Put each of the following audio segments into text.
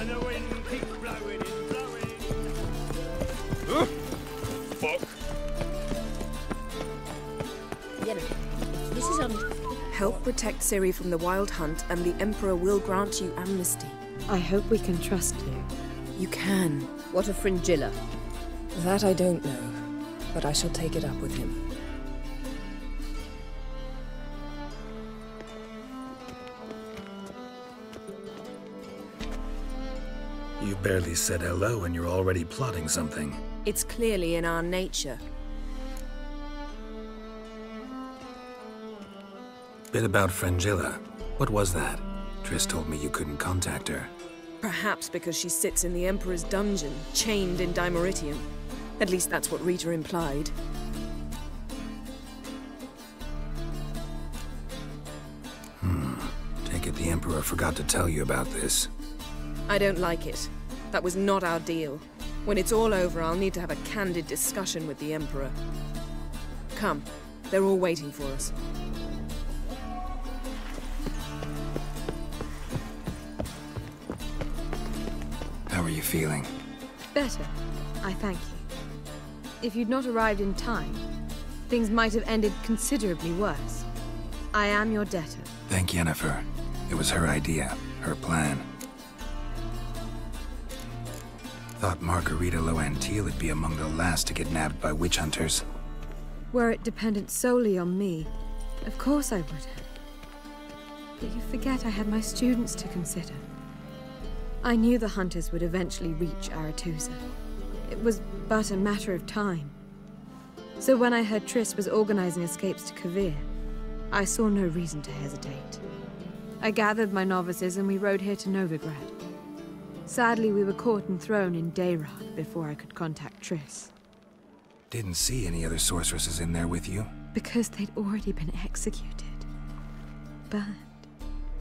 And the wind keeps blowing and blowing. Fuck. This is on. Help protect Ciri from the Wild Hunt, and the Emperor will grant you amnesty. I hope we can trust you. You can. What of Fringilla? That I don't know, but I shall take it up with him. You barely said hello and you're already plotting something. It's clearly in our nature. Bit about Fringilla. What was that? Triss told me you couldn't contact her. Perhaps because she sits in the Emperor's dungeon, chained in Dimeritium. At least that's what Rita implied. Take it the Emperor forgot to tell you about this. I don't like it. That was not our deal. When it's all over, I'll need to have a candid discussion with the Emperor. Come, they're all waiting for us. How are you feeling? Better, I thank you. If you'd not arrived in time, things might have ended considerably worse. I am your debtor. Thank Yennefer. It was her idea, her plan. Thought Margarita Loantile would be among the last to get nabbed by witch hunters. Were it dependent solely on me, of course I would have. But you forget I had my students to consider. I knew the hunters would eventually reach Aretusa. It was but a matter of time. So when I heard Triss was organizing escapes to Kavir, I saw no reason to hesitate. I gathered my novices and we rode here to Novigrad. Sadly, we were caught and thrown in Dayrad before I could contact Triss. Didn't see any other sorceresses in there with you? Because they'd already been executed. Burned.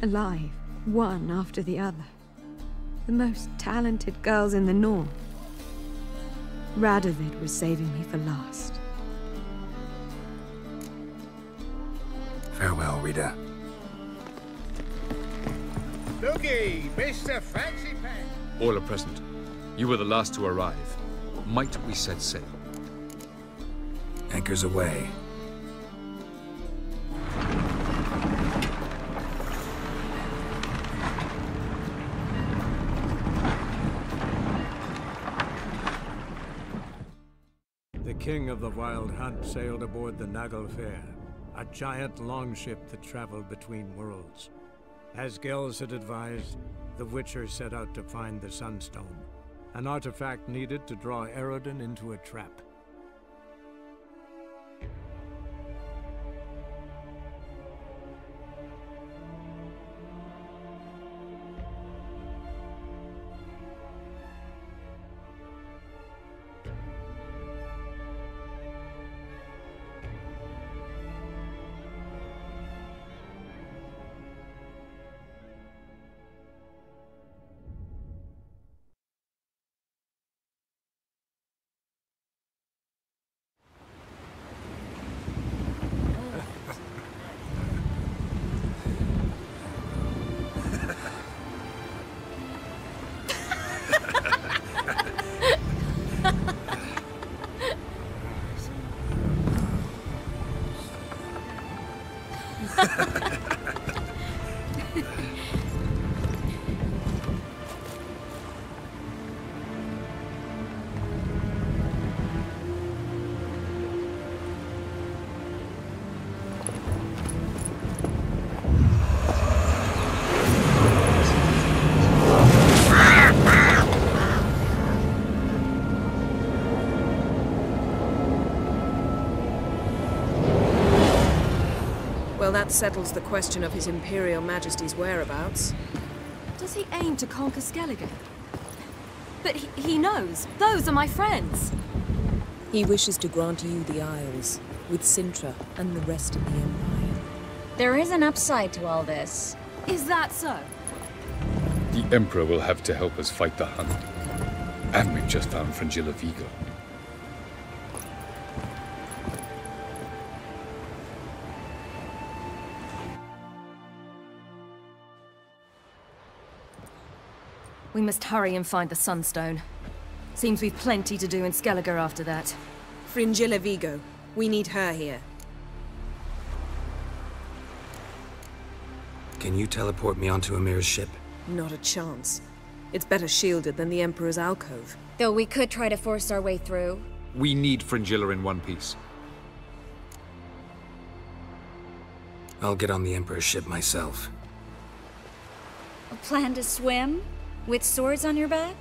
Alive. One after the other. The most talented girls in the North. Radovid was saving me for last. Farewell, Rita. Looky, Mr. Fancy Pants. All are present. You were the last to arrive. Might we set sail? Anchors away. The king of the Wild Hunt sailed aboard the Naglfar, a giant longship that traveled between worlds. As Gels had advised, the Witcher set out to find the Sunstone, an artifact needed to draw Eredin into a trap. Well, that settles the question of His Imperial Majesty's whereabouts. Does he aim to conquer Skellige? But he knows. Those are my friends. He wishes to grant you the Isles, with Sintra and the rest of the Empire. There is an upside to all this. Is that so? The Emperor will have to help us fight the Hunt. And we've just found Fringilla Vigo. We must hurry and find the Sunstone. Seems we've plenty to do in Skellige after that. Fringilla Vigo. We need her here. Can you teleport me onto Amir's ship? Not a chance. It's better shielded than the Emperor's alcove. Though we could try to force our way through. We need Fringilla in one piece. I'll get on the Emperor's ship myself. A plan to swim? With swords on your back?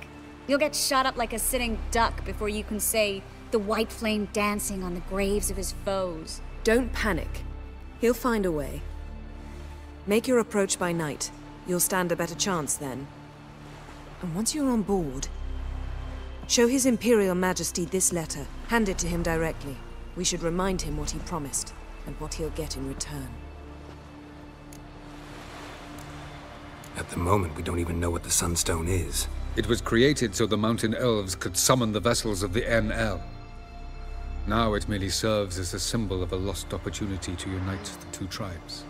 You'll get shot up like a sitting duck before you can say the white flame dancing on the graves of his foes. Don't panic. He'll find a way. Make your approach by night. You'll stand a better chance then. And once you're on board, show His Imperial Majesty this letter. Hand it to him directly. We should remind him what he promised, and what he'll get in return. At the moment, we don't even know what the Sunstone is. It was created so the mountain elves could summon the vessels of the NL. Now it merely serves as a symbol of a lost opportunity to unite the two tribes.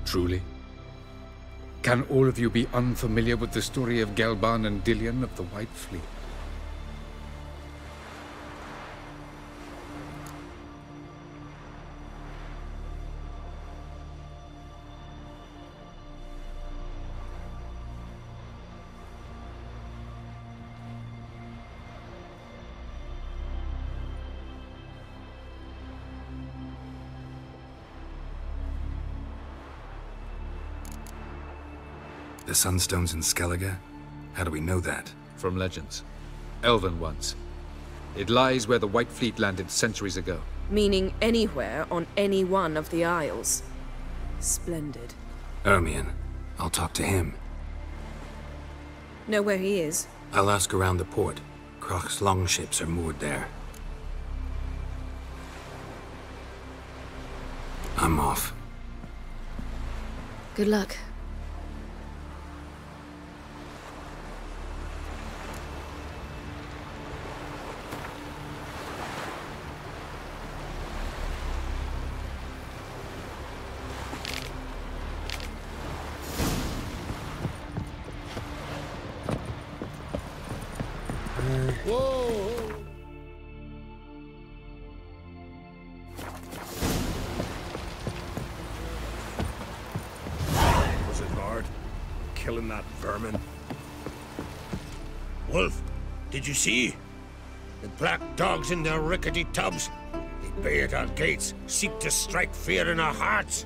Truly? Can all of you be unfamiliar with the story of Gelban and Dillion of the White Fleet? The Sunstone's in Skellige? How do we know that? From legends. Elven ones. It lies where the White Fleet landed centuries ago. Meaning anywhere on any one of the Isles. Splendid. Ermion. I'll talk to him. Know where he is? I'll ask around the port. Krach's longships are moored there. I'm off. Good luck. Was it hard? Killing that vermin? Wolf, did you see? The black dogs in their rickety tubs. They bay at our gates, seek to strike fear in our hearts.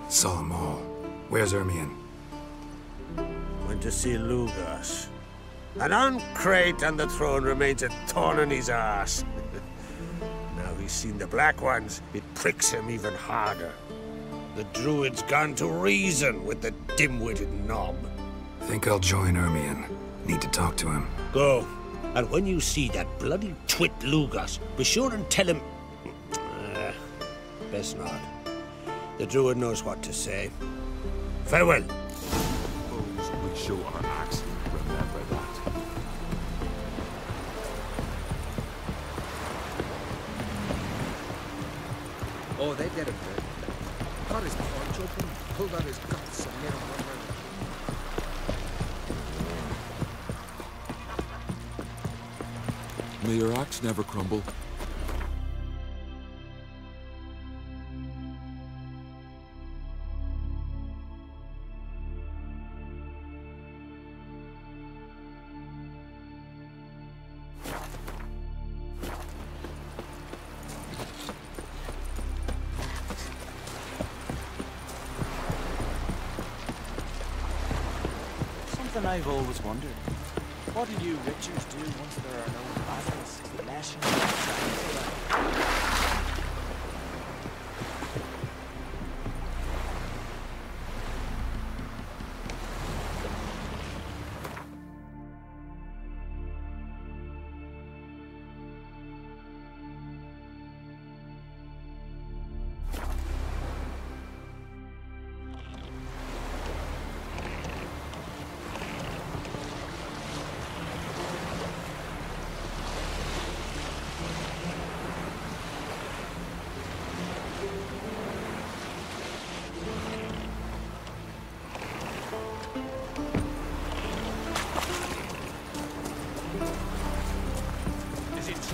Saw them all. Where's Ermion? Went to see Lugas. An uncrate on the throne remains a thorn in his ass. Now he's seen the Black Ones, it pricks him even harder. The Druid's gone to reason with the dim-witted knob. Think I'll join Ermion. Need to talk to him. Go. And when you see that bloody twit Lugas, be sure and tell him... best not. The Druid knows what to say. Farewell. Suppose we show our axe. Remember that. Oh, they did it good. Cut his paunch open, pulled out his guts, and made him run around. May your axe never crumble. Something I've always wondered. What do you Richards do once there are no battles? Lashing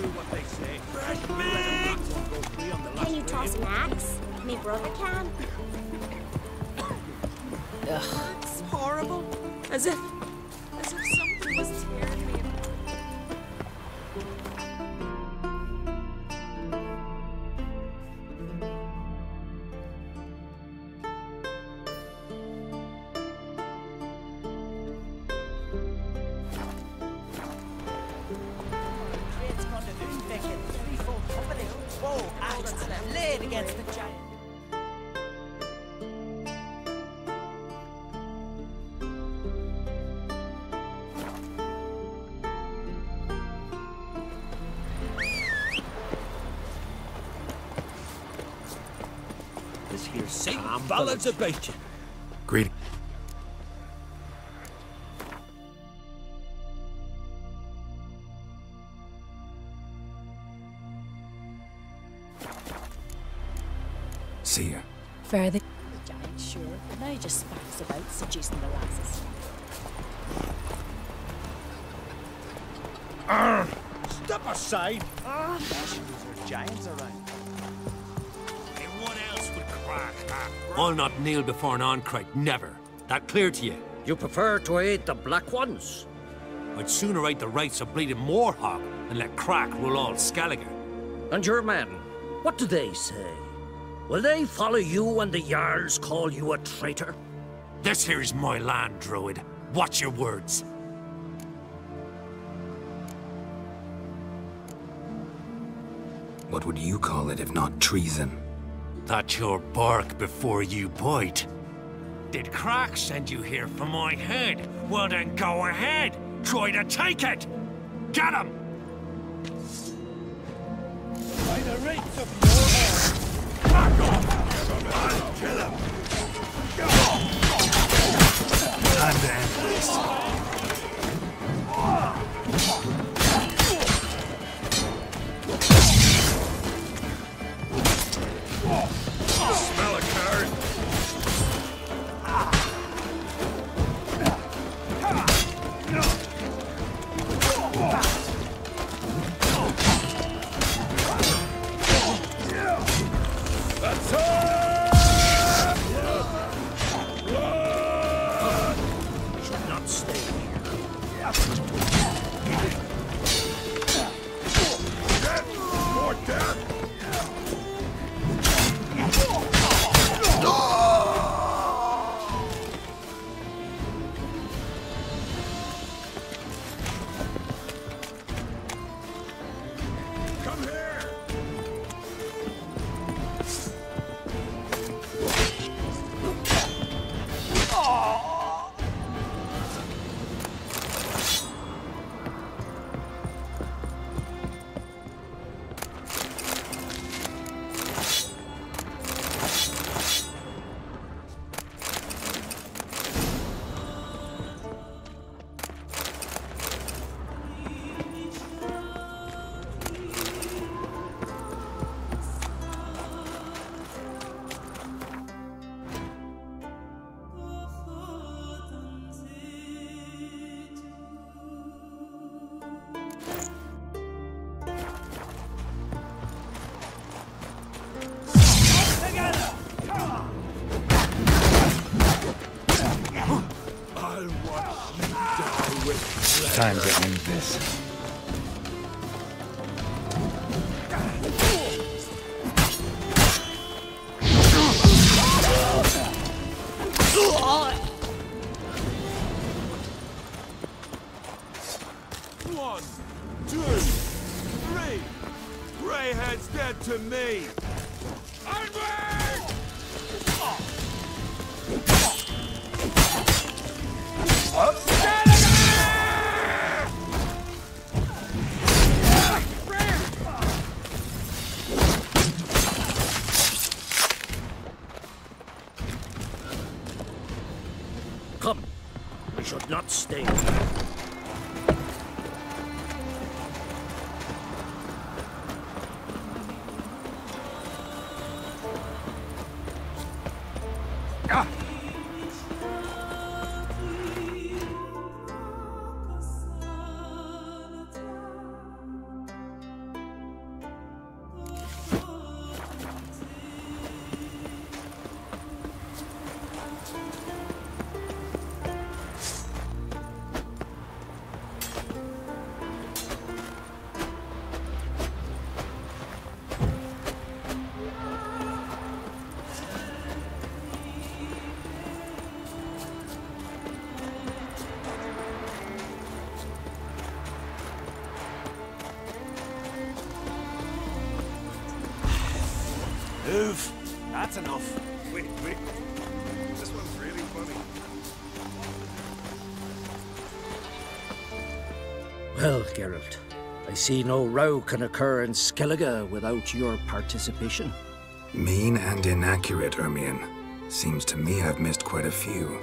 do what they say. Can you toss an axe? Me brother can. Ugh, it's horrible. As if something was tearing me apart. Laid against the giant. This here's St. Ballads about you. Greeting. See ya. Further. The giant, sure. But now he just sparks about, seducing the lasses. Step aside! There's giants around. And what else would crack, huh? I'll not kneel before an Oncrite, never. That clear to you? You prefer to aid the Black Ones? I'd sooner aid the rights of bleeding Moorhog and let crack rule all Skellige. And your men, what do they say? Will they follow you when the Jarls call you a traitor? This here's my land, Druid. Watch your words. What would you call it if not treason? That's your bark before you bite. Did Crack send you here for my head? Well then go ahead. Try to take it. Get him! By the rates of your head. Back off! I'll kill him. Time to end this. Smell a card. That's all! We should not stay here. Death! More death! Come here! Time to end this. One, two, three. Greyhead's dead to me. Onward! Come, we should not stay. That's enough. Wait. This one's really funny. Well, Geralt, I see no row can occur in Skellige without your participation. Mean and inaccurate, Ermion. Seems to me I've missed quite a few.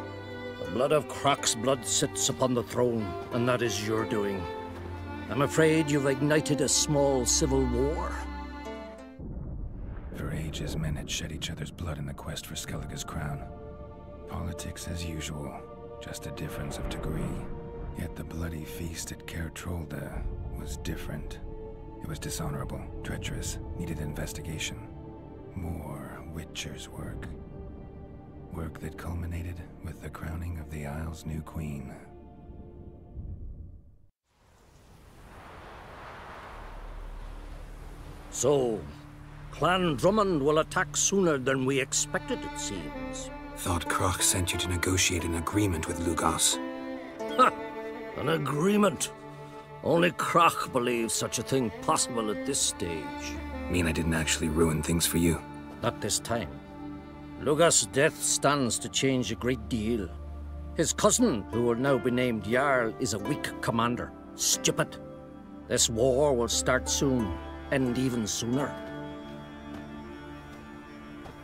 The blood of Croc's blood sits upon the throne, and that is your doing. I'm afraid you've ignited a small civil war. For ages, men had shed each other's blood in the quest for Skellige's crown. Politics as usual, just a difference of degree. Yet the bloody feast at Caer Trolda was different. It was dishonorable, treacherous, needed investigation. More Witcher's work. Work that culminated with the crowning of the Isle's new queen. So, Clan Drummond will attack sooner than we expected, it seems. Thought Croc sent you to negotiate an agreement with Lugos. Ha! An agreement? Only Croc believes such a thing possible at this stage. Mean I didn't actually ruin things for you? Not this time. Lugos' death stands to change a great deal. His cousin, who will now be named Jarl, is a weak commander. Stupid. This war will start soon, end even sooner.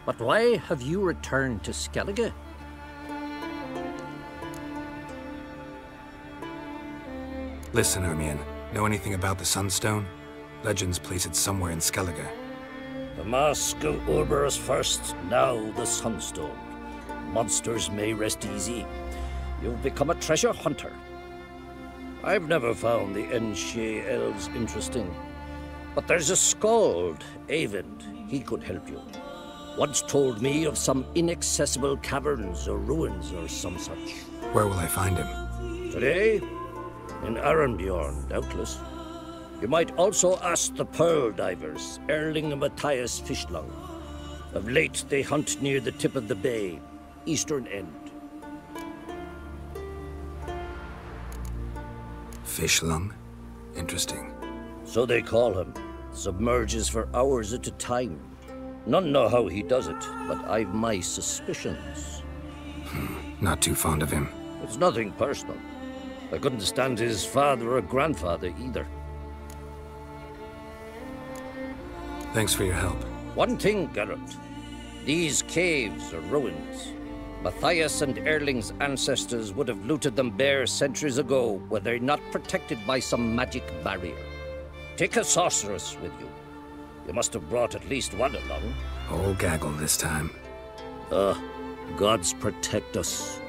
But why have you returned to Skellige? Listen, Ermion. Know anything about the Sunstone? Legends place it somewhere in Skellige. The mask of Urberus first, now the Sunstone. Monsters may rest easy. You've become a treasure hunter. I've never found the Enshe elves interesting. But there's a skald, Eyvind. He could help you. Once told me of some inaccessible caverns or ruins or some such. Where will I find him? Today? In Arenbjorn, doubtless. You might also ask the pearl divers, Erling and Matthias Fishlung. Of late, they hunt near the tip of the bay, eastern end. Fishlung? Interesting. So they call him. Submerges for hours at a time. None know how he does it, but I've my suspicions. Not too fond of him. It's nothing personal. I couldn't stand his father or grandfather either. Thanks for your help. One thing, Geralt. These caves are ruins. Matthias and Erling's ancestors would have looted them bare centuries ago were they not protected by some magic barrier. Take a sorceress with you. You must have brought at least one along. Whole gaggle this time. Gods protect us.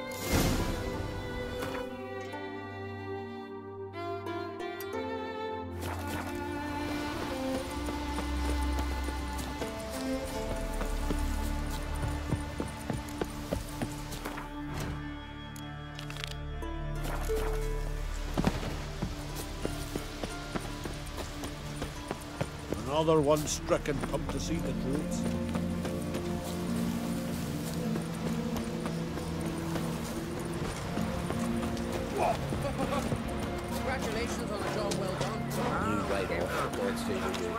Another one stricken come to see the druids. Congratulations on a job well done. You right off. God's favor you.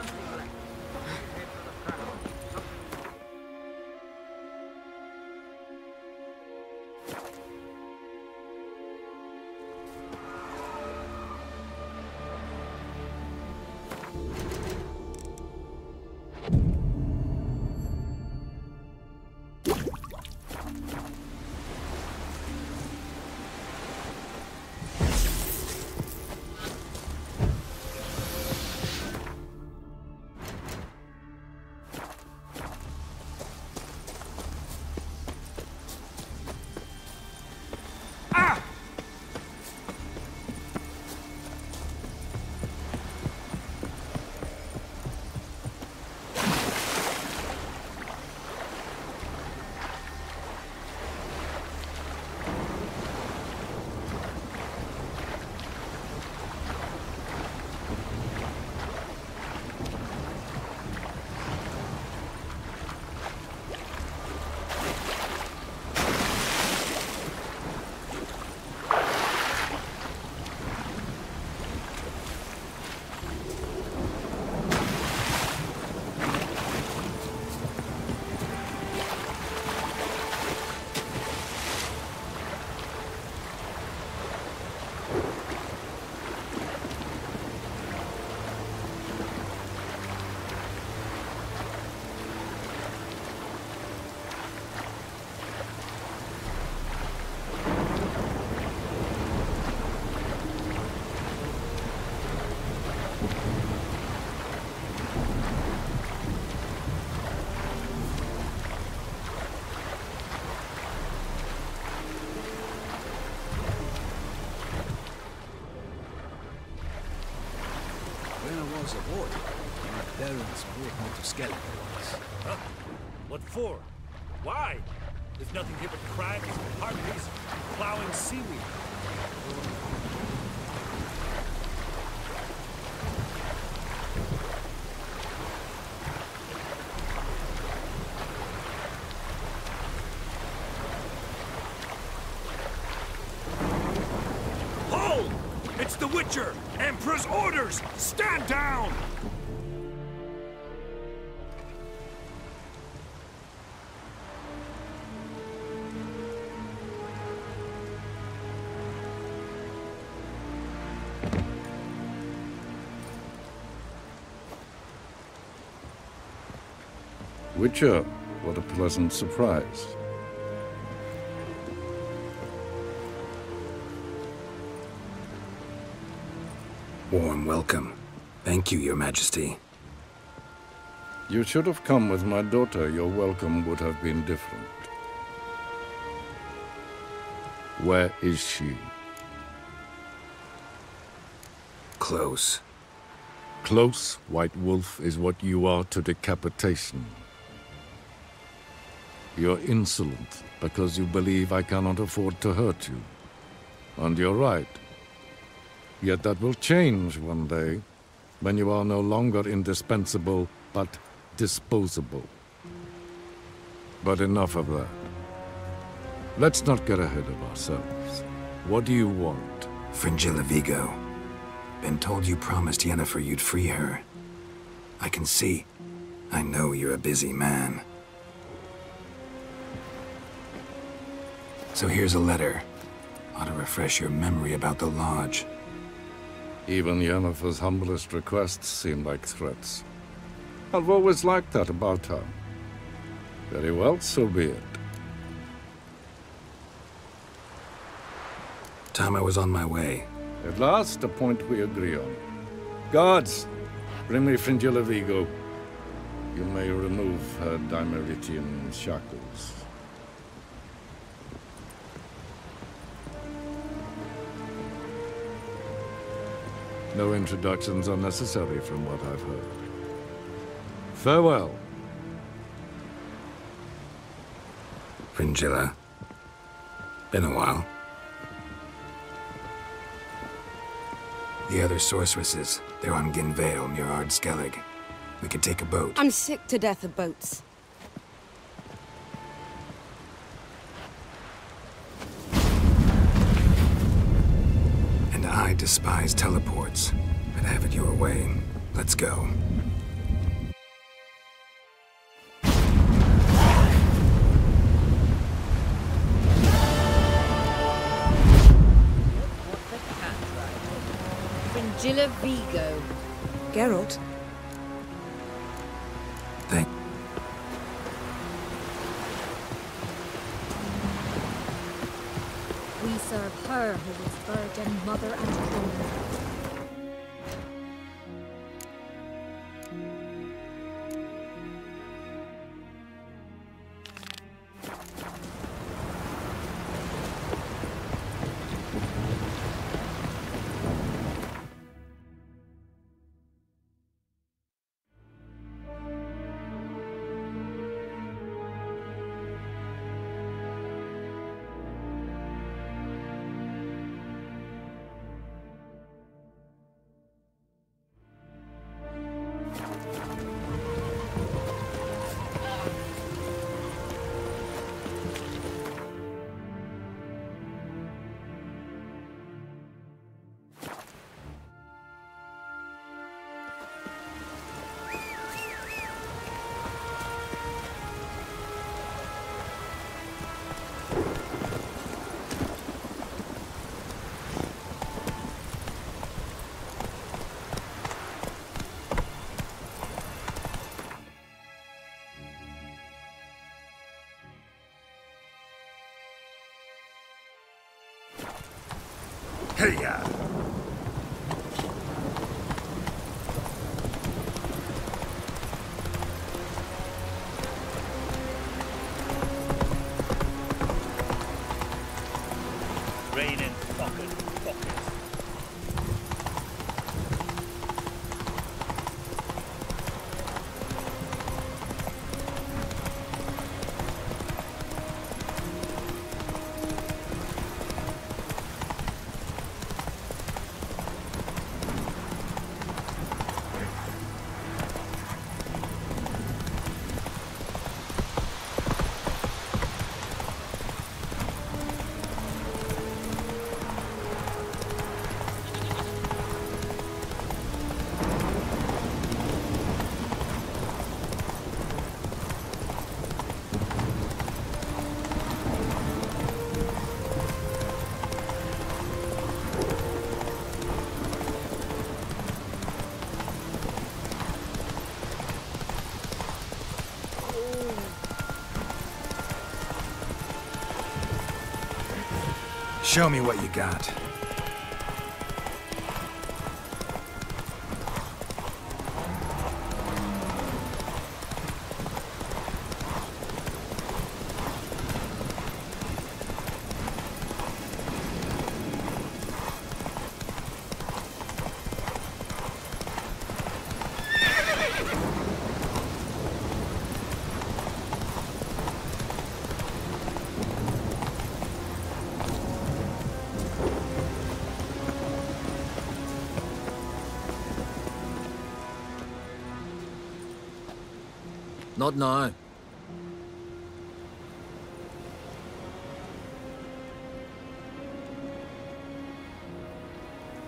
House of Ward. The Barons movement to Skellige. Huh? What for? Why? There's nothing here but crabs, harpies, plowing seaweed. Hold! It's the Witcher! Emperor's orders! Stand down! Witcher, what a pleasant surprise. Warm welcome. Thank you, Your Majesty. You should have come with my daughter. Your welcome would have been different. Where is she? Close. Close, White Wolf, is what you are to decapitation. You're insolent because you believe I cannot afford to hurt you. And you're right. Yet that will change one day, when you are no longer indispensable, but disposable. But enough of that. Let's not get ahead of ourselves. What do you want? Fringilla Vigo. Been told you promised Yennefer you'd free her. I can see. I know you're a busy man. So here's a letter. Ought to refresh your memory about the Lodge. Even Yennefer's humblest requests seem like threats. I've always liked that about her. Very well, so be it. Time I was on my way. At last, a point we agree on. Guards, bring me Fringilla Vigo. You may remove her Dimeritian shackles. No introductions are necessary from what I've heard. Farewell. Fringilla. Been a while. The other sorceresses, they're on Ginvale near Ard Skellig. We could take a boat. I'm sick to death of boats. And I despise teleports. I'd have it your way. Let's go. Fringilla Vigo. Geralt? Thank... We serve her who is virgin, mother, and queen. Hey-ya! Raining fucking fuckers. Show me what you got. Not now.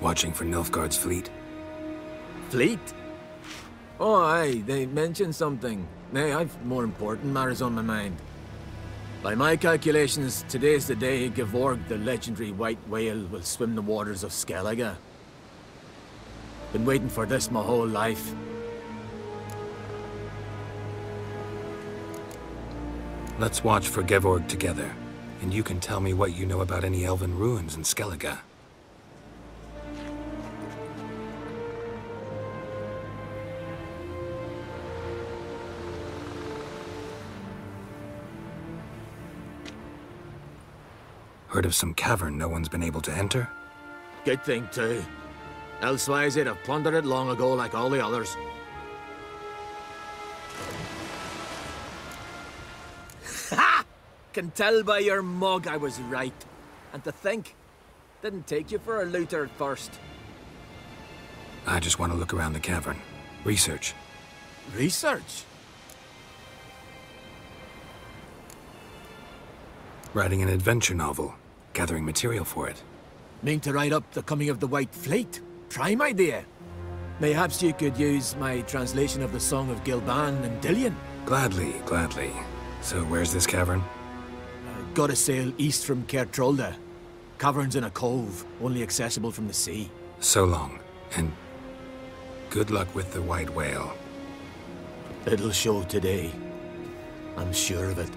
Watching for Nilfgaard's fleet? Fleet? Oh, aye, they mentioned something. Nay, I've more important matters on my mind. By my calculations, today's the day Gevorg, the legendary white whale, will swim the waters of Skellige. Been waiting for this my whole life. Let's watch for Gevorg together, and you can tell me what you know about any elven ruins in Skellige. Heard of some cavern no one's been able to enter? Good thing, too. Elsewise, they'd have plundered it long ago like all the others. Ha! Can tell by your mug I was right. And to think, didn't take you for a looter at first. I just want to look around the cavern. Research. Research? Writing an adventure novel. Gathering material for it. Mean to write up the coming of the White Fleet? Prime idea. Mayhaps you could use my translation of the Song of Gilban and Dillion. Gladly, gladly. So where's this cavern? Gotta sail east from Kertrolda. Cavern's in a cove, only accessible from the sea. So long, and good luck with the white whale. It'll show today. I'm sure of it.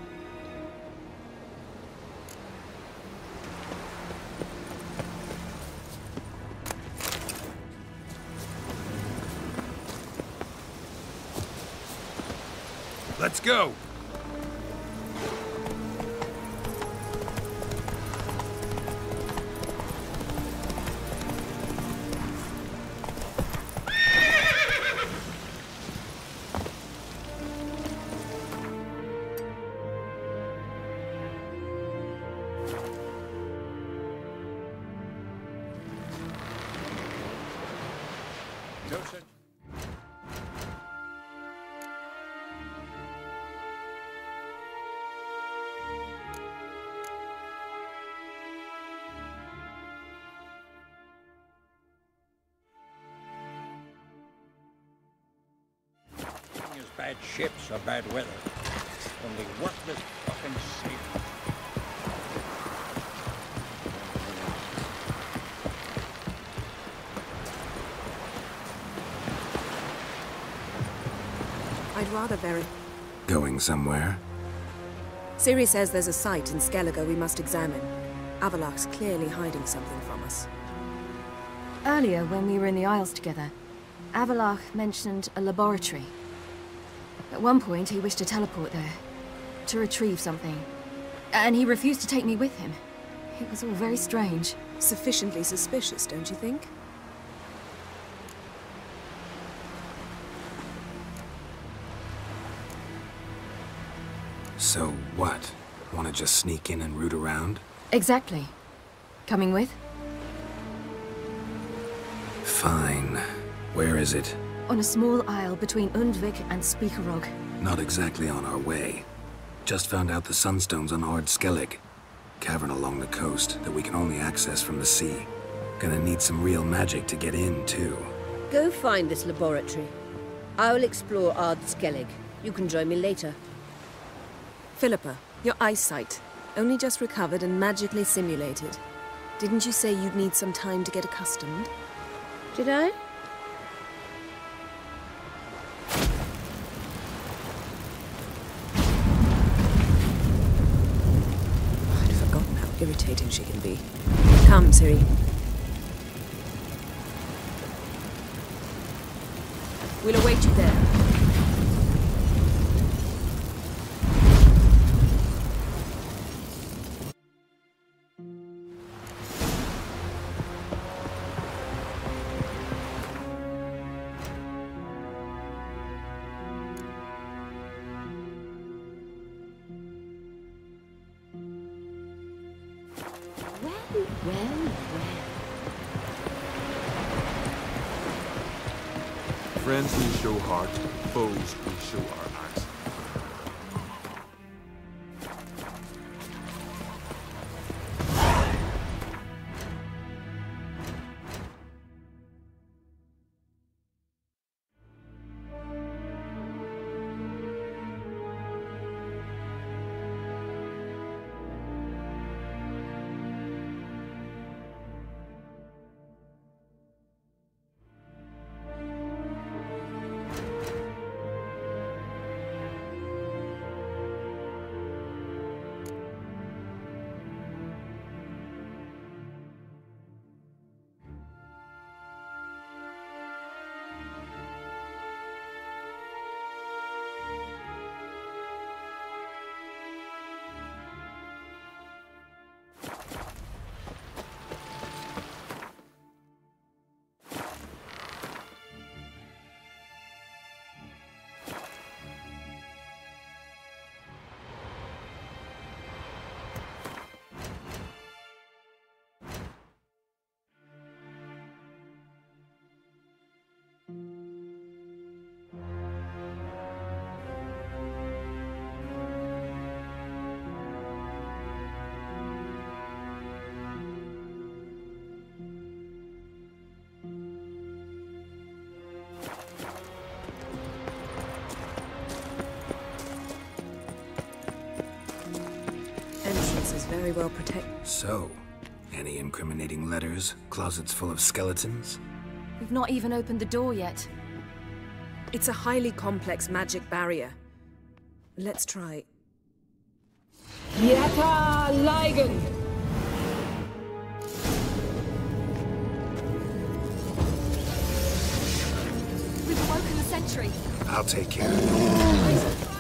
Let's go! Bad ships or bad weather. Only worthless fucking sea. I'd rather very... Going somewhere? Ciri says there's a site in Skellige we must examine. Avalach's clearly hiding something from us. Earlier, when we were in the Isles together, Avalach mentioned a laboratory. At one point, he wished to teleport there, to retrieve something. And he refused to take me with him. It was all very strange. Sufficiently suspicious, don't you think? So what? Want to just sneak in and root around? Exactly. Coming with? Fine. Where is it? On a small isle between Undvik and Speakerog. Not exactly on our way. Just found out the Sunstone's on Ard Skellig. Cavern along the coast that we can only access from the sea. Gonna need some real magic to get in, too. Go find this laboratory. I will explore Ard Skellig. You can join me later. Philippa, your eyesight. Only just recovered and magically simulated. Didn't you say you'd need some time to get accustomed? Did I? I'd forgotten how irritating she can be. Come, Ciri. We'll await you there. Friends we show heart, foes we show our axe. Entrance is very well protected. So, any incriminating letters? Closets full of skeletons? We've not even opened the door yet. It's a highly complex magic barrier. Let's try. Yata Ligen! We've awoken the sentry. I'll take care of it.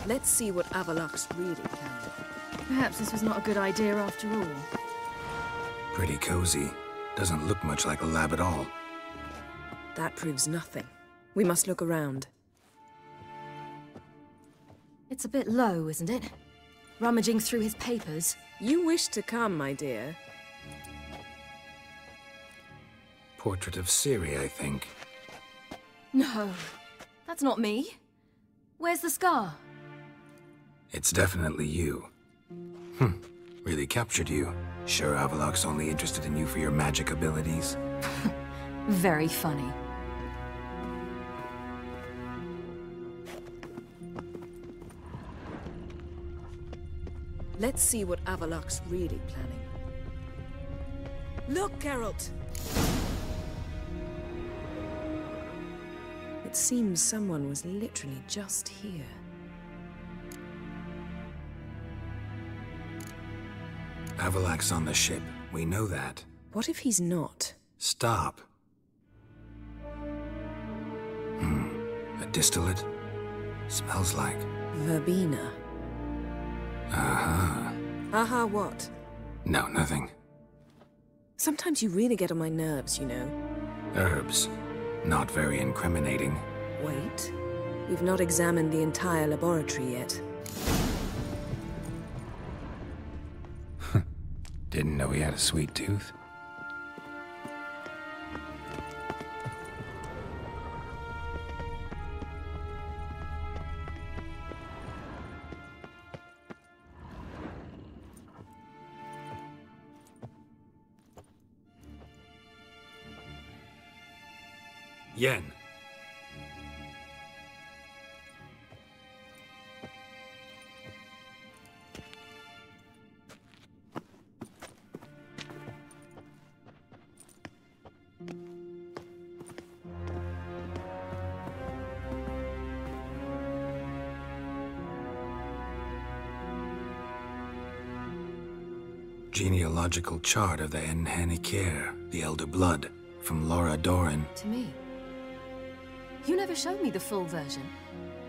Let's see what Avalox really can. Perhaps this was not a good idea after all. Pretty cozy. Doesn't look much like a lab at all. That proves nothing. We must look around. It's a bit low, isn't it? Rummaging through his papers. You wish to come, my dear. Portrait of Ciri, I think. No, that's not me. Where's the scar? It's definitely you. Really captured you. Sure Avaloch's only interested in you for your magic abilities? Very funny. Let's see what Avaloch's really planning. Look, Geralt! It seems someone was literally just here. Avaloch's on the ship. We know that. What if he's not? Stop. A distillate? Smells like... Verbena. Aha. Aha what? No, nothing. Sometimes you really get on my nerves, you know. Herbs. Not very incriminating. Wait. We've not examined the entire laboratory yet. Didn't know he had a sweet tooth. Yen. Genealogical chart of the Enhanikir, the Elder Blood, from Laura Doran. To me. You never showed me the full version.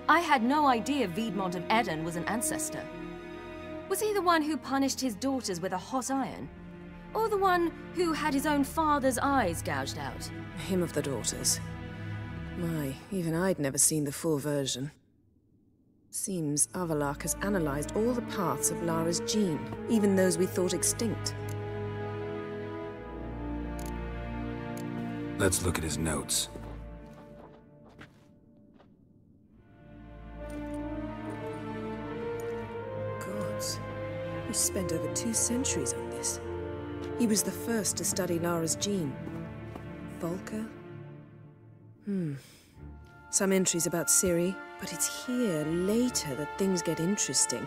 I had no idea Viedmont of Eden was an ancestor. Was he the one who punished his daughters with a hot iron? Or the one who had his own father's eyes gouged out? Him of the daughters. My, even I'd never seen the full version. Seems Avaloch has analyzed all the parts of Lara's gene, even those we thought extinct. Let's look at his notes. Gods, he spent over 2 centuries on this. He was the first to study Lara's gene. Volker? Some entries about Ciri, but it's here, later, that things get interesting.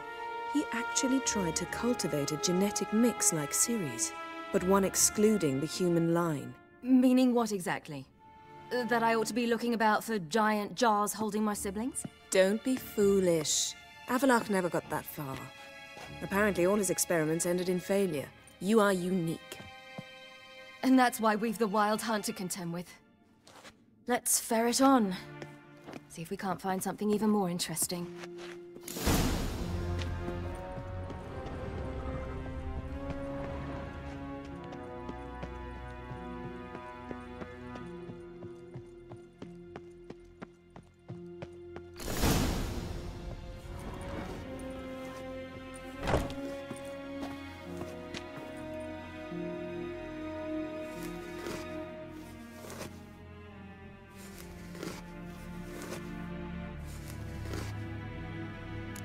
He actually tried to cultivate a genetic mix like Ciri's, but one excluding the human line. Meaning what exactly? That I ought to be looking about for giant jars holding my siblings? Don't be foolish. Avaloch never got that far. Apparently all his experiments ended in failure. You are unique. And that's why we've the Wild Hunt to contend with. Let's ferret on. See if we can't find something even more interesting.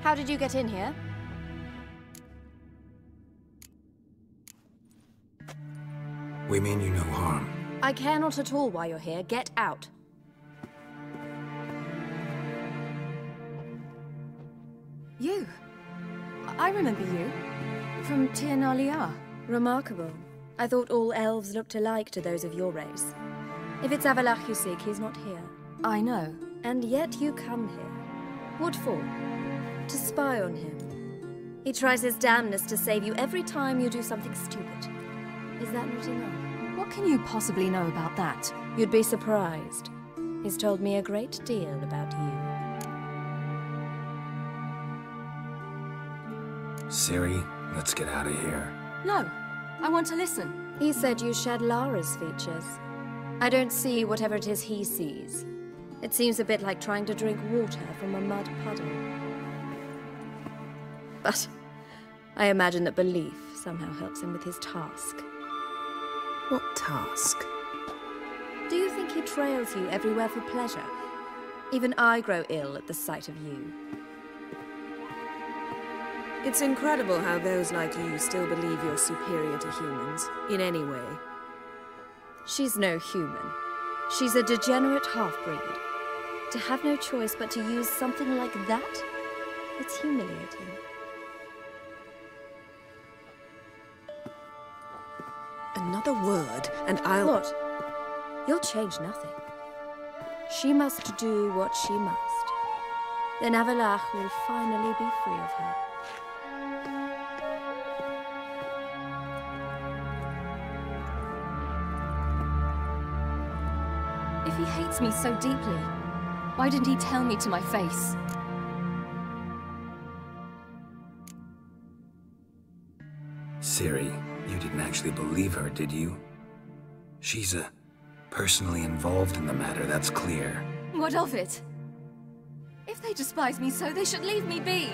How did you get in here? We mean you no harm. I care not at all why you're here. Get out. You. I remember you. From Tir na Liar. Remarkable. I thought all elves looked alike to those of your race. If it's Avaloch you seek, he's not here. I know. And yet you come here. What for? To spy on him. He tries his damnedest to save you every time you do something stupid. Is that not enough? What can you possibly know about that? You'd be surprised. He's told me a great deal about you. Ciri, let's get out of here. No, I want to listen. He said you shared Lara's features. I don't see whatever it is he sees. It seems a bit like trying to drink water from a mud puddle. But I imagine that belief somehow helps him with his task. What task? Do you think he trails you everywhere for pleasure? Even I grow ill at the sight of you. It's incredible how those like you still believe you're superior to humans, in any way. She's no human. She's a degenerate half-breed. To have no choice but to use something like that? It's humiliating. Another word, and I'll... What? You'll change nothing. She must do what she must. Then Avallac'h will finally be free of her. If he hates me so deeply, why didn't he tell me to my face? Ciri, you didn't actually believe her, did you? She's personally involved in the matter, that's clear. What of it? If they despise me so, they should leave me be.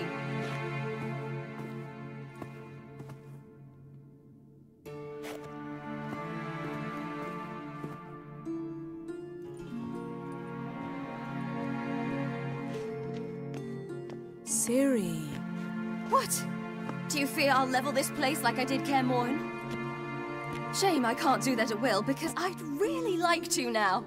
Ciri. What? Do you fear I'll level this place like I did Kaer Morhen? Shame I can't do that at will, because I'd really like to now.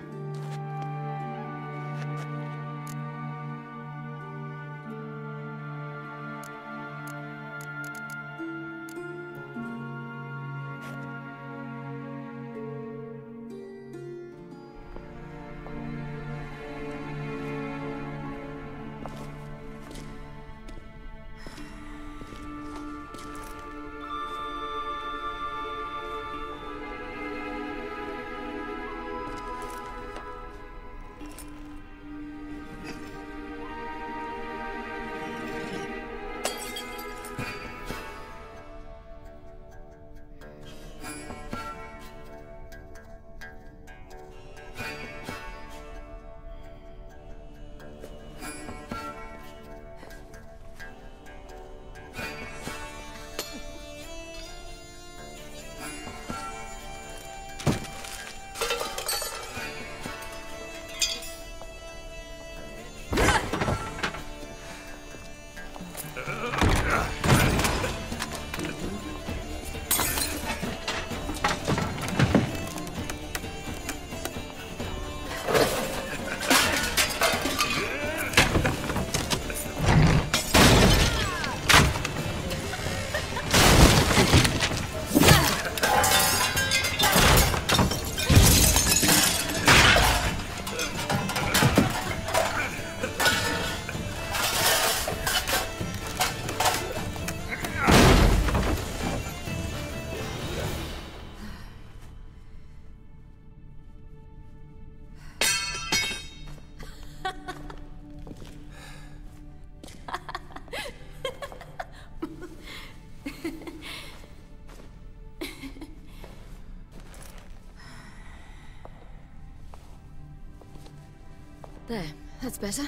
There, that's better.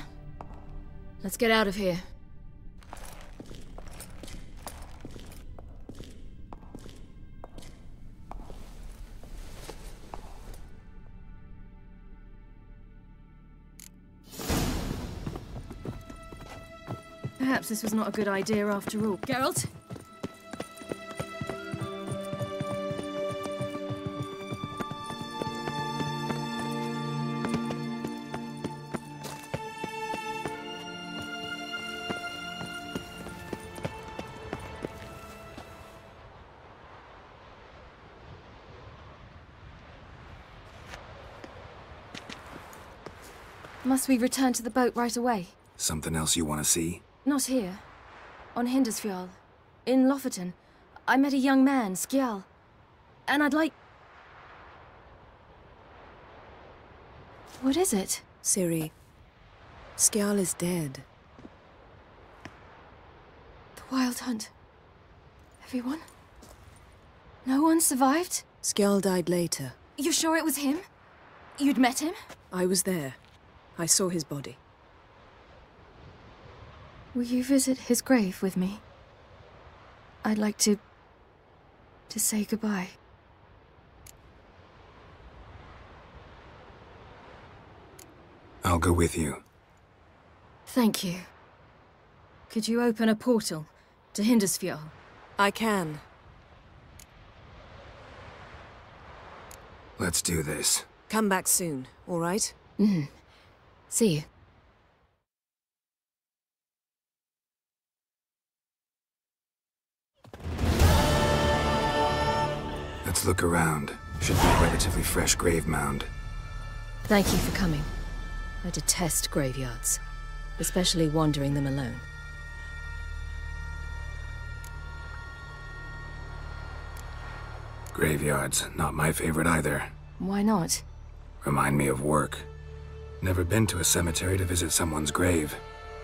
Let's get out of here. Perhaps this was not a good idea after all. Geralt? Must we return to the boat right away? Something else you want to see? Not here. On Hindersfjall. In Lofoten. I met a young man, Skjal. And I'd like... What is it? Ciri, Skjal is dead. The Wild Hunt. Everyone? No one survived? Skjal died later. You sure it was him? You'd met him? I was there. I saw his body. Will you visit his grave with me? I'd like to say goodbye. I'll go with you. Thank you. Could you open a portal To Hindisfjord? I can. Let's do this. Come back soon, all right? Mm-hmm. See you. Let's look around. Should be a relatively fresh grave mound. Thank you for coming. I detest graveyards, especially wandering them alone. Graveyards, not my favorite either. Why not? Remind me of work. Never been to a cemetery to visit someone's grave.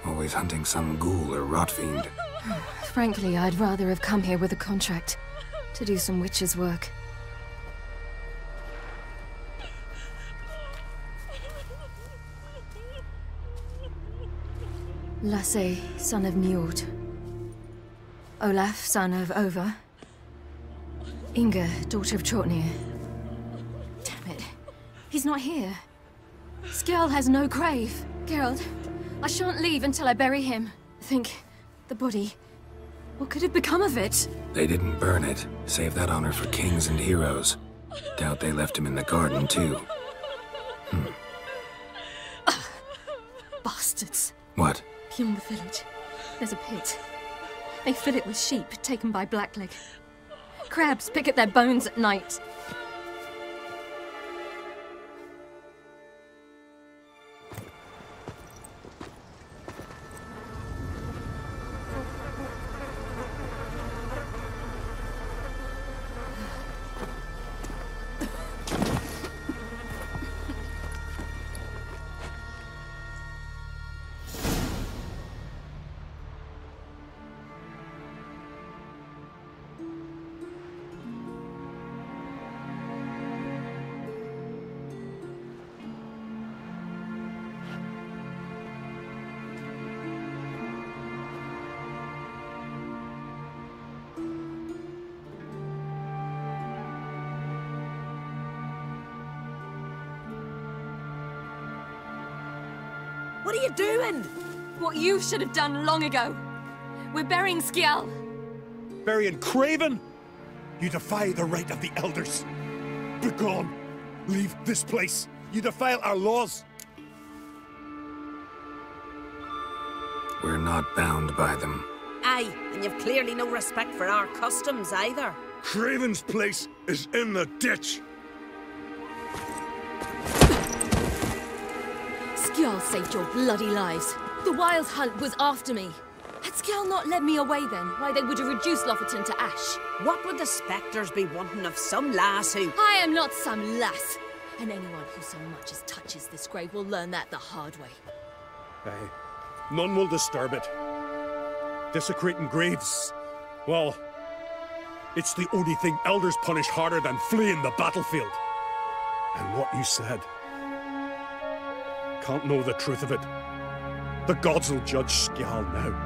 Always hunting some ghoul or rot fiend. Frankly, I'd rather have come here with a contract to do some witch's work. Lasse, son of Njord. Olaf, son of Over. Inga, daughter of Trotnir. Damn it. He's not here. Skjall has no grave. Geralt, I shan't leave until I bury him. Think, the body. What could have become of it? They didn't burn it. Save that honor for kings and heroes. Doubt they left him in the garden, too. Bastards. What? Beyond the village, there's a pit. They fill it with sheep taken by Blackleg. Crabs pick at their bones at night. What are you doing? What you should have done long ago. We're burying Skjall. Burying Craven? You defy the right of the elders. Begone. Leave this place. You defile our laws. We're not bound by them. Aye, and you've clearly no respect for our customs either. Craven's place is in the ditch. Skjall saved your bloody lives. The Wild Hunt was after me. Had Skjall not led me away then, why they would have reduced Lofoten to ash. What would the spectres be wanting of some lass who... I am not some lass. And anyone who so much as touches this grave will learn that the hard way. Aye. None will disturb it. Desecrating graves, well, it's the only thing elders punish harder than fleeing the battlefield. And what you said, can't know the truth of it. The gods will judge Skjall now.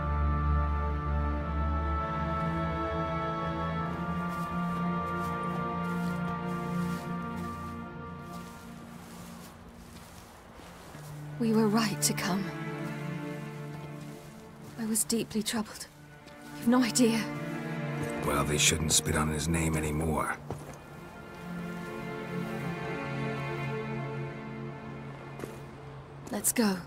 We were right to come. I was deeply troubled. You've no idea. Well, they shouldn't spit on his name anymore. Let's go.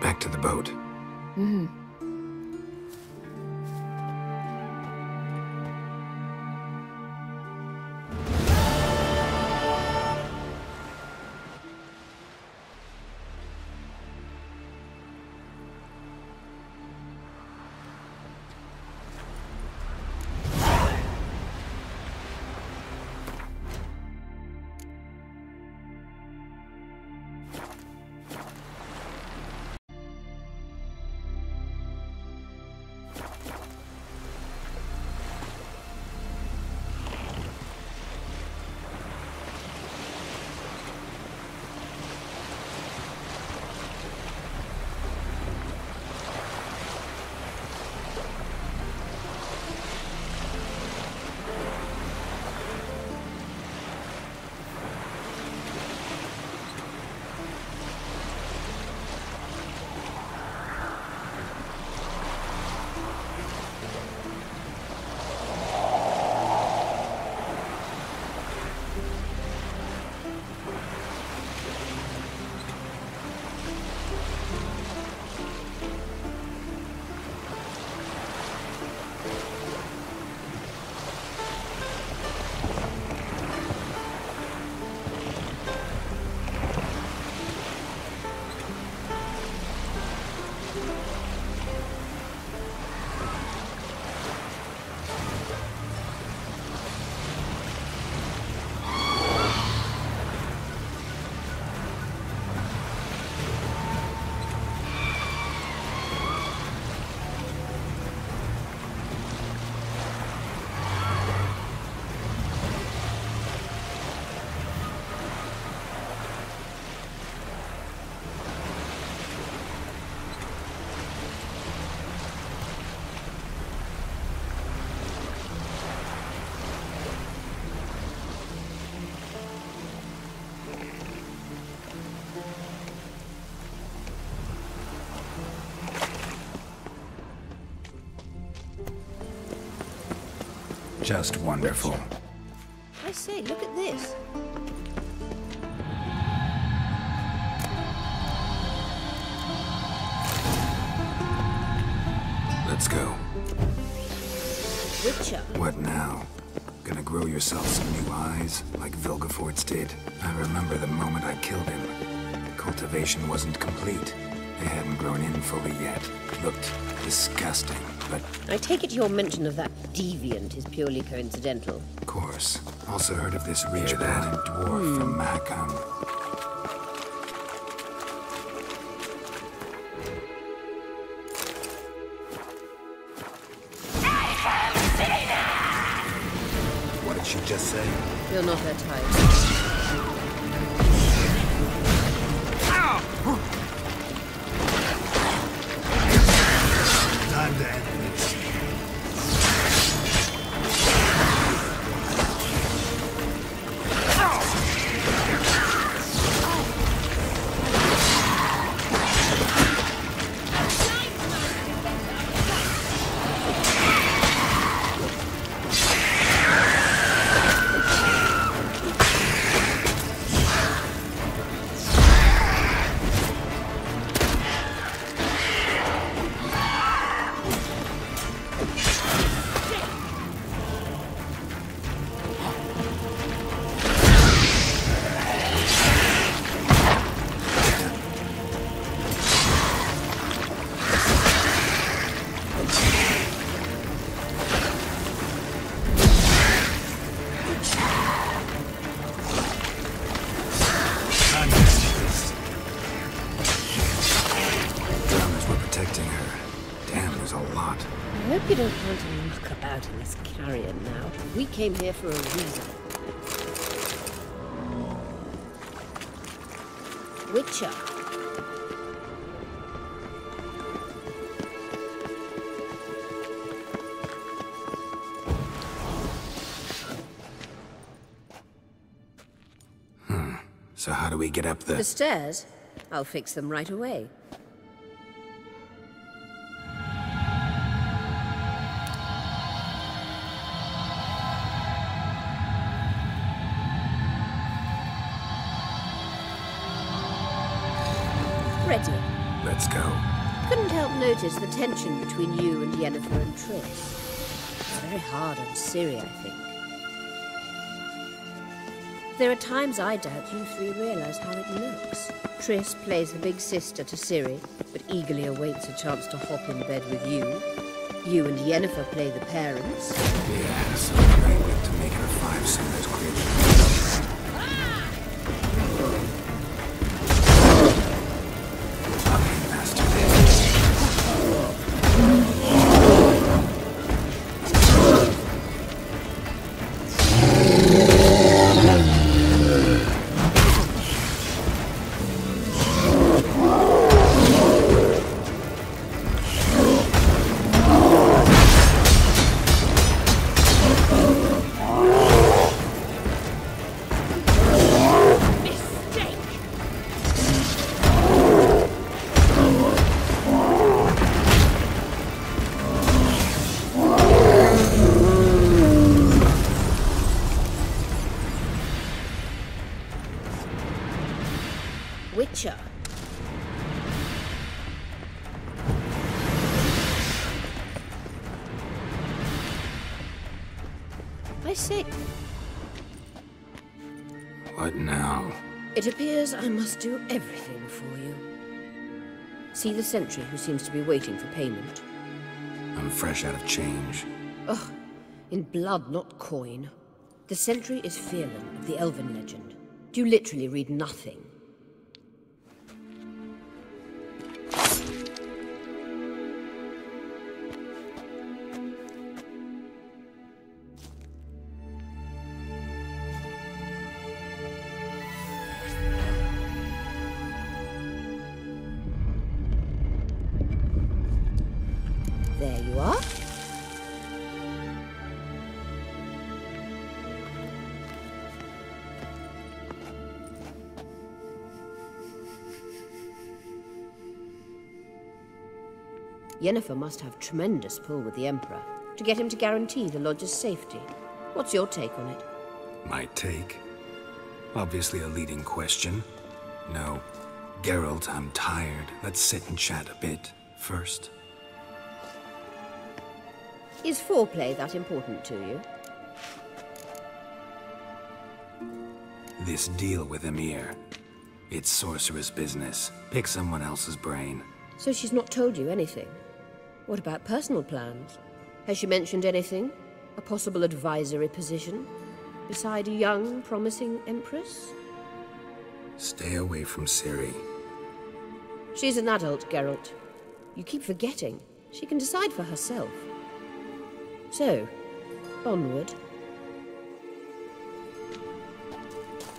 Back to the boat. Mm-hmm. Just wonderful. I say, look at this. Let's go. Witcher. What now? Gonna grow yourself some new eyes, like Vilgefortz did? I remember the moment I killed him. Cultivation wasn't complete. They hadn't grown in fully yet. Looked disgusting, but... I take it your mention of that deviant is purely coincidental. Of course. Also heard of this rich blind dwarf from Mahakam. What did she just say? You're not her type. Time to end this. I hope you don't want to muck about in this carrion now. We came here for a reason. Witcher. So how do we get up the... The stairs? I'll fix them right away. Ready. Let's go. Couldn't help notice the tension between you and Yennefer and Triss. It's very hard on Ciri, I think. There are times I doubt you three realize how it looks. Triss plays the big sister to Ciri, but eagerly awaits a chance to hop in bed with you. You and Yennefer play the parents. Yeah, so right to make it a five-some as quick. Witcher. I say... What now? It appears I must do everything for you. See the sentry who seems to be waiting for payment? I'm fresh out of change. Ugh, in blood, not coin. The sentry is Fearlan of the Elven legend. Do you literally read nothing? There you are. Yennefer must have tremendous pull with the Emperor. To get him to guarantee the lodge's safety. What's your take on it? My take? Obviously a leading question. No. Geralt, I'm tired. Let's sit and chat a bit first. Is foreplay that important to you? This deal with Emir. It's sorceress business. Pick someone else's brain. So she's not told you anything? What about personal plans? Has she mentioned anything? A possible advisory position? Beside a young, promising empress? Stay away from Ciri. She's an adult, Geralt. You keep forgetting. She can decide for herself. So, onward.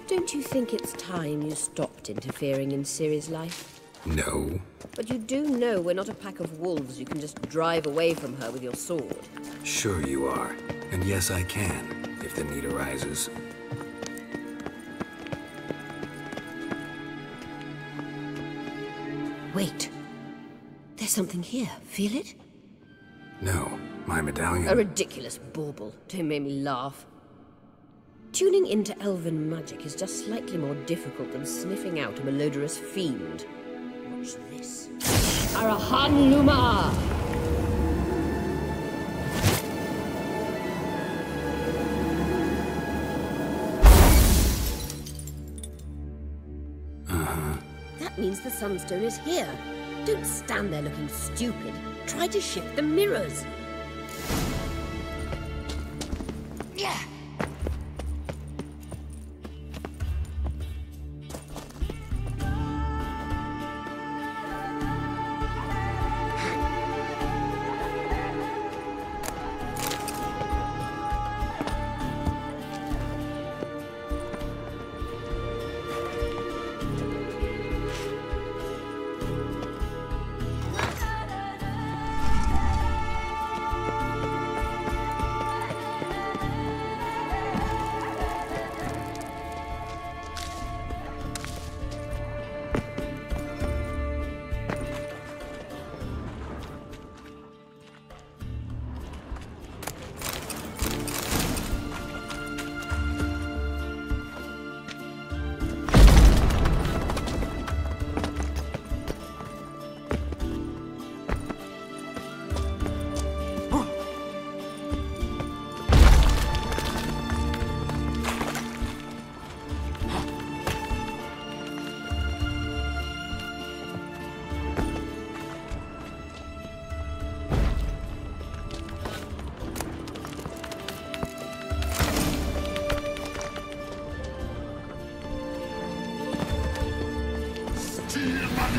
Don't you think it's time you stopped interfering in Ciri's life? No. But you do know we're not a pack of wolves you can just drive away from her with your sword. Sure you are. And yes, I can, if the need arises. Wait. There's something here. Feel it? No. My medallion. A ridiculous bauble. Don't make me laugh. Tuning into elven magic is just slightly more difficult than sniffing out a malodorous fiend. Watch this. Arahan Luma! That means the Sunstone is here. Don't stand there looking stupid. Try to shift the mirrors. Yeah.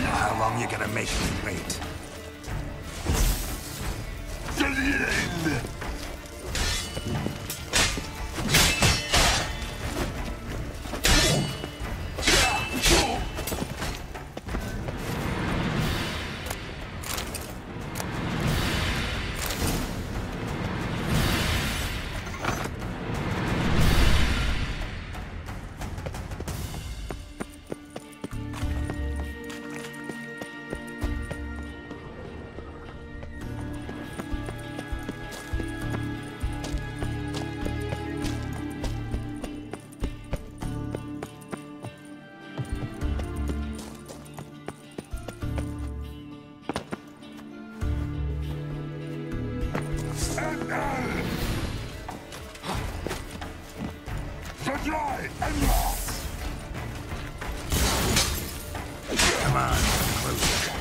How long you gonna make me wait? Come on, closer.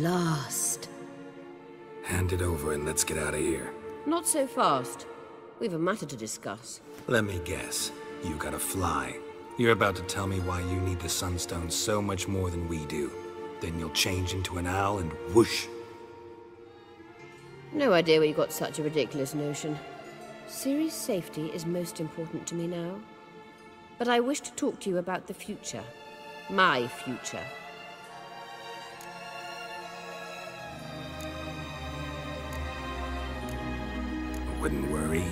last. Hand it over and let's get out of here. Not so fast. We've a matter to discuss. Let me guess. You gotta fly. You're about to tell me why you need the Sunstone so much more than we do. Then you'll change into an owl and whoosh. No idea where you got such a ridiculous notion. Ciri's safety is most important to me now. But I wish to talk to you about the future. My future. Wouldn't worry.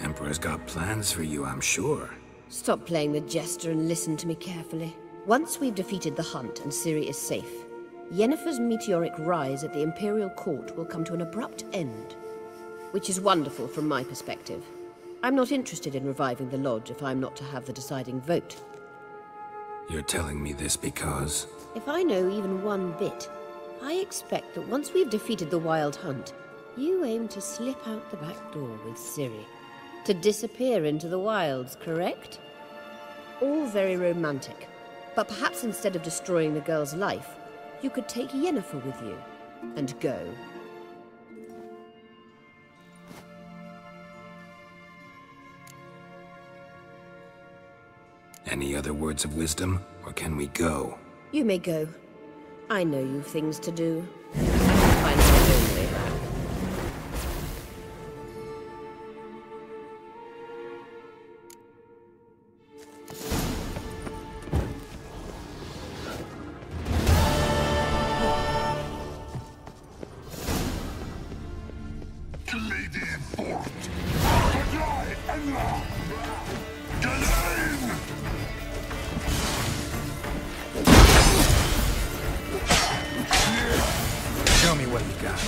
Emperor's got plans for you, I'm sure. Stop playing the jester and listen to me carefully. Once we've defeated the hunt and Ciri is safe, Yennefer's meteoric rise at the Imperial Court will come to an abrupt end. Which is wonderful from my perspective. I'm not interested in reviving the Lodge if I'm not to have the deciding vote. You're telling me this because... If I know even one bit, I expect that once we've defeated the Wild Hunt, you aim to slip out the back door with Ciri. To disappear into the wilds, correct? All very romantic. But perhaps instead of destroying the girl's life, you could take Yennefer with you and go. Any other words of wisdom, or can we go? You may go. I know you've things to do. Find my own way back. Show me what you got.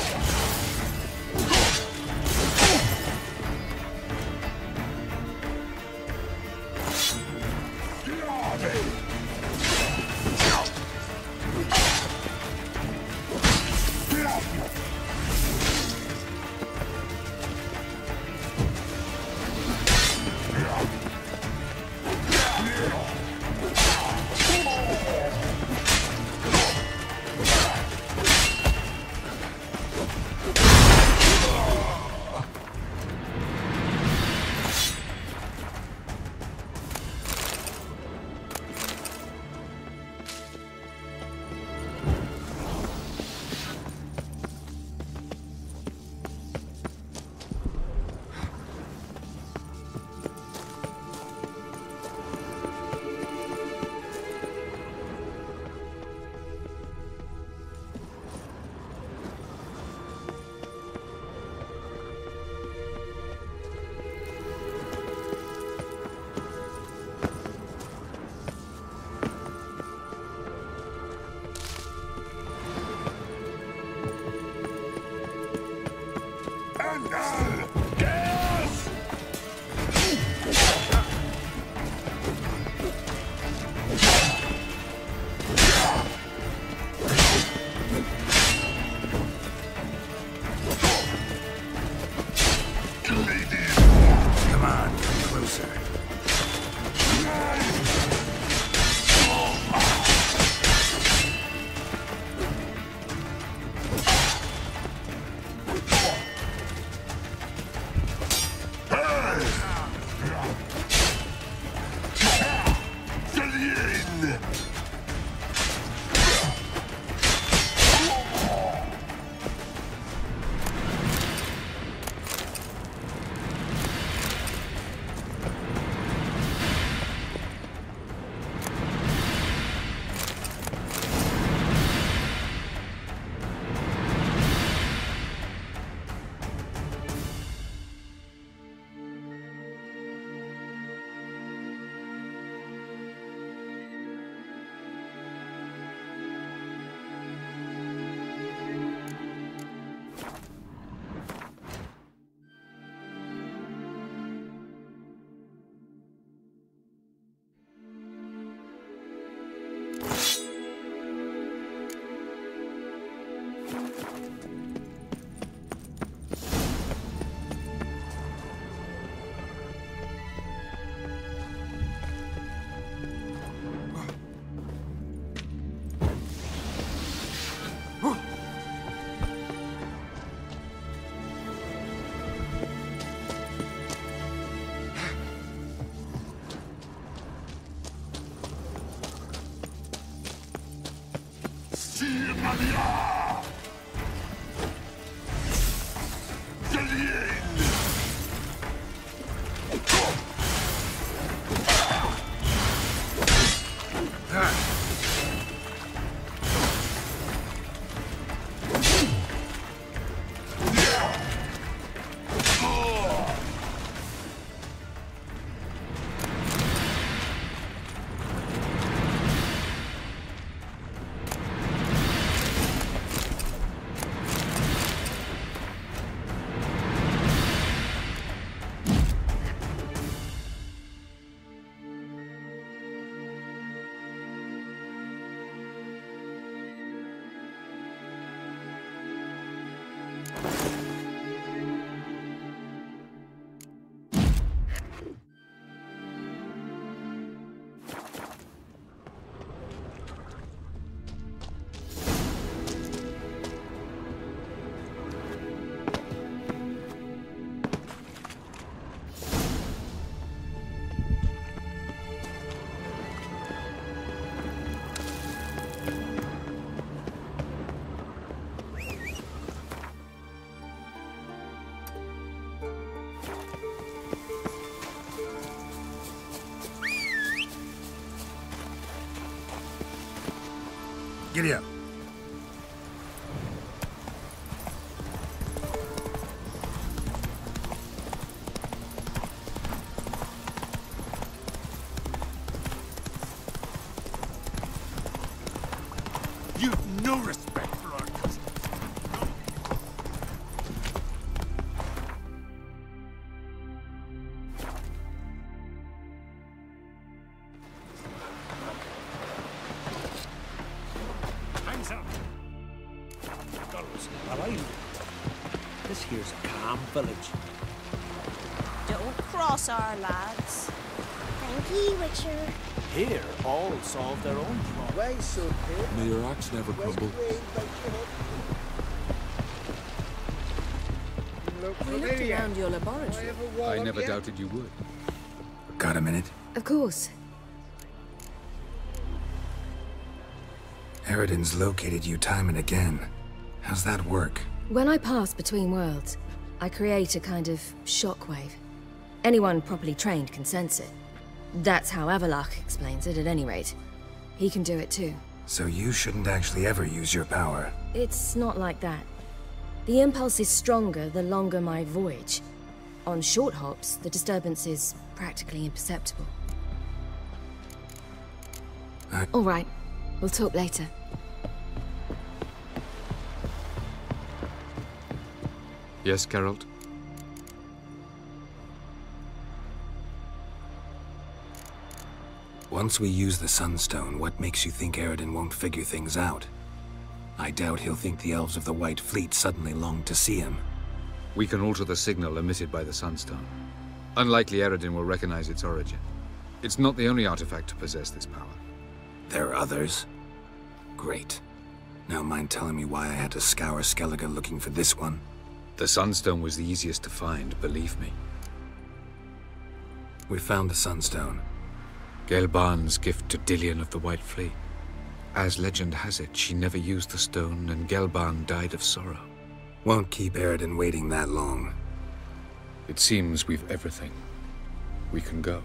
Come on, come closer. Giddy up. You've no respect for our customs. Hands up! Girls, how are you? This here's a calm village. Don't cross our lads. Thank ye, Witcher. Here, all solve their own problems. Why so pale? May your axe never crumble. We looked around your laboratory. I never doubted you would. Got a minute? Of course. Eridan's located you time and again. How's that work? When I pass between worlds, I create a kind of shockwave. Anyone properly trained can sense it. That's how Avalach explains it, at any rate. He can do it too. So you shouldn't actually ever use your power. It's not like that. The impulse is stronger the longer my voyage. On short hops, the disturbance is practically imperceptible. All right. We'll talk later. Yes, Geralt? Once we use the Sunstone, what makes you think Eridan won't figure things out? I doubt he'll think the elves of the White Fleet suddenly long to see him. We can alter the signal emitted by the Sunstone. Unlikely Eridan will recognize its origin. It's not the only artifact to possess this power. There are others? Great. Now mind telling me why I had to scour Skellige looking for this one? The Sunstone was the easiest to find, believe me. We found the Sunstone. Gelban's gift to Dillion of the White Fleet. As legend has it, she never used the stone, and Gelban died of sorrow. Won't keep Eridan waiting that long. It seems we've everything. We can go.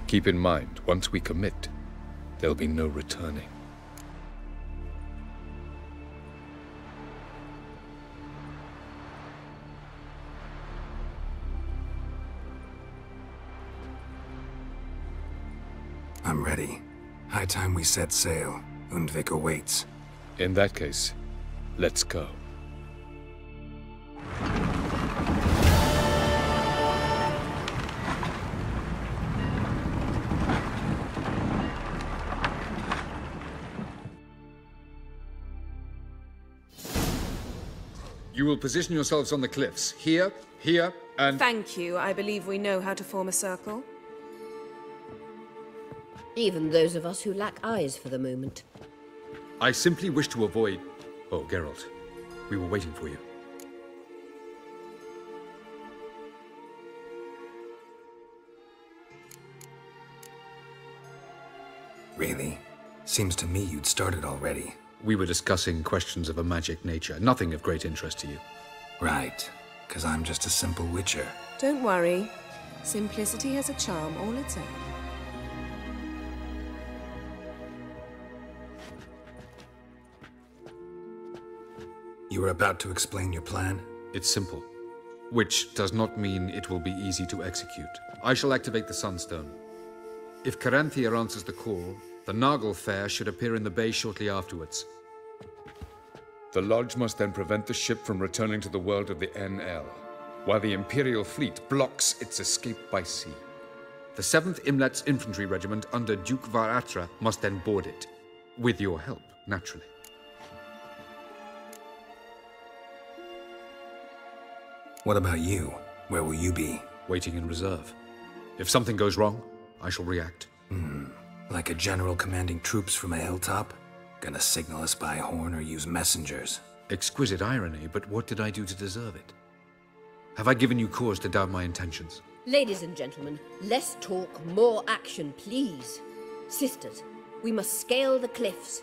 Keep in mind, once we commit, there'll be no returning. I'm ready. High time we set sail. Undvik awaits. In that case, let's go. You will position yourselves on the cliffs. Here, here, and... Thank you. I believe we know how to form a circle. Even those of us who lack eyes for the moment. I simply wish to avoid... Oh, Geralt. We were waiting for you. Really? Seems to me you'd started already. We were discussing questions of a magic nature, nothing of great interest to you. Right, because I'm just a simple witcher. Don't worry. Simplicity has a charm all its own. You were about to explain your plan? It's simple, which does not mean it will be easy to execute. I shall activate the Sunstone. If Caranthia answers the call, the Nagle Fair should appear in the bay shortly afterwards. The Lodge must then prevent the ship from returning to the world of the NL, while the Imperial fleet blocks its escape by sea. The 7th Imlet's infantry regiment under Duke Varatra must then board it. With your help, naturally. What about you? Where will you be? Waiting in reserve. If something goes wrong, I shall react. Like a general commanding troops from a hilltop? Gonna signal us by horn or use messengers? Exquisite irony, but what did I do to deserve it? Have I given you cause to doubt my intentions? Ladies and gentlemen, less talk, more action, please. Sisters, we must scale the cliffs.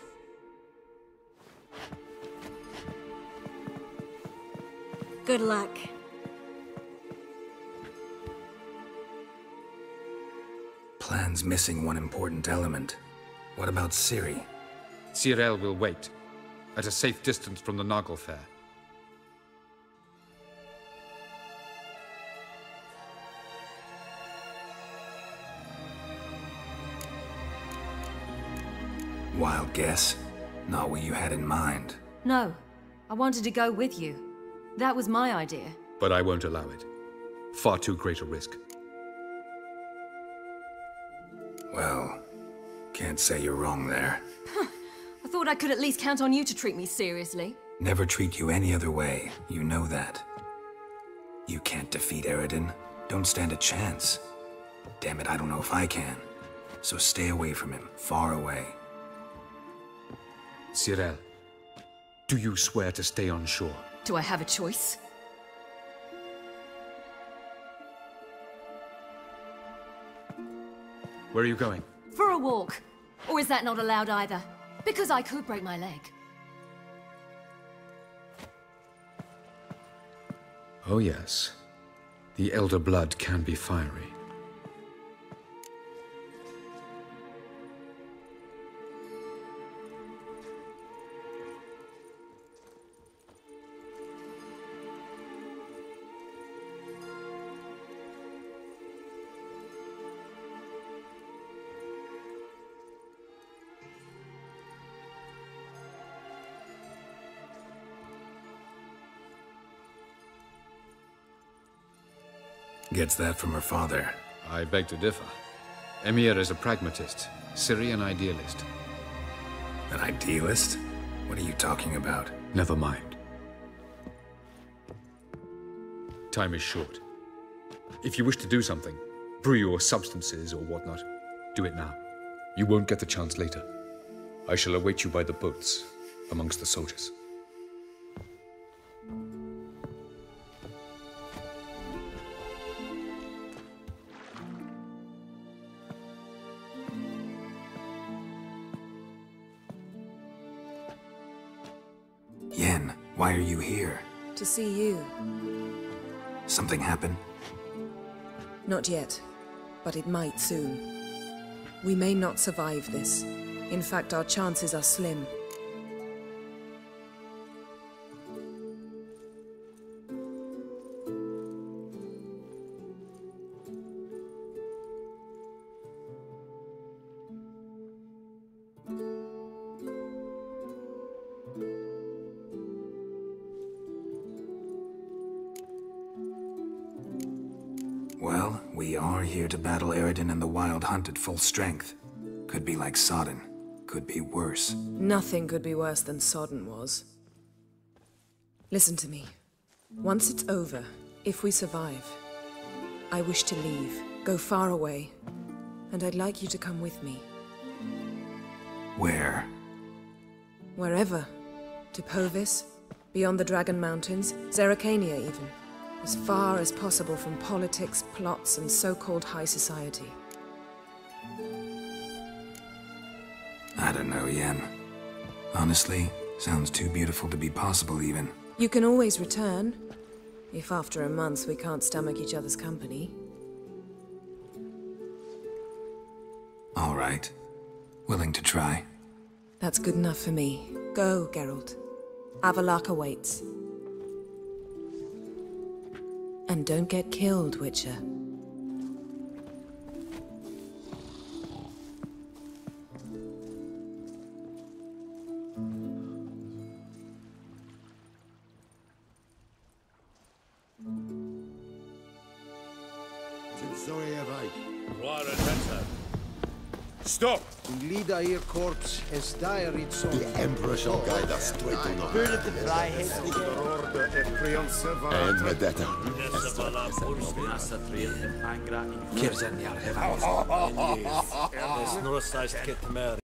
Good luck. Plan's missing one important element. What about Ciri? Cyril will wait, at a safe distance from the Nagle Fair. Wild guess? Not what you had in mind. No, I wanted to go with you. That was my idea. But I won't allow it. Far too great a risk. Well, can't say you're wrong there. I thought I could at least count on you to treat me seriously. Never treat you any other way, you know that. You can't defeat Eridan. Don't stand a chance. Damn it, I don't know if I can. So stay away from him, far away. Cyril, do you swear to stay on shore? Do I have a choice? Where are you going? For a walk. Or is that not allowed either? Because I could break my leg. Oh yes. The Elder Blood can be fiery. Gets that from her father. I beg to differ. Emir is a pragmatist, Ciri an idealist. An idealist? What are you talking about? Never mind. Time is short. If you wish to do something, brew your substances or whatnot, do it now. You won't get the chance later. I shall await you by the boats, amongst the soldiers. Yen, why are you here? To see you. Something happen? Not yet, but it might soon. We may not survive this. In fact, our chances are slim. Well, we are here to battle Eridan and the Wild Hunt at full strength. Could be like Sodden. Could be worse. Nothing could be worse than Sodden was. Listen to me. Once it's over, if we survive, I wish to leave, go far away, and I'd like you to come with me. Where? Wherever. To Povis, beyond the Dragon Mountains, Zerrikania even. As far as possible from politics, plots, and so-called high society. I don't know, Yen. Honestly, sounds too beautiful to be possible even. You can always return, if after a month we can't stomach each other's company. All right. Willing to try. That's good enough for me. Go, Geralt. Avalok awaits. And don't get killed, Witcher. Stop! The Emperor shall guide us straight to And Medetta. There's no size to get the mayor.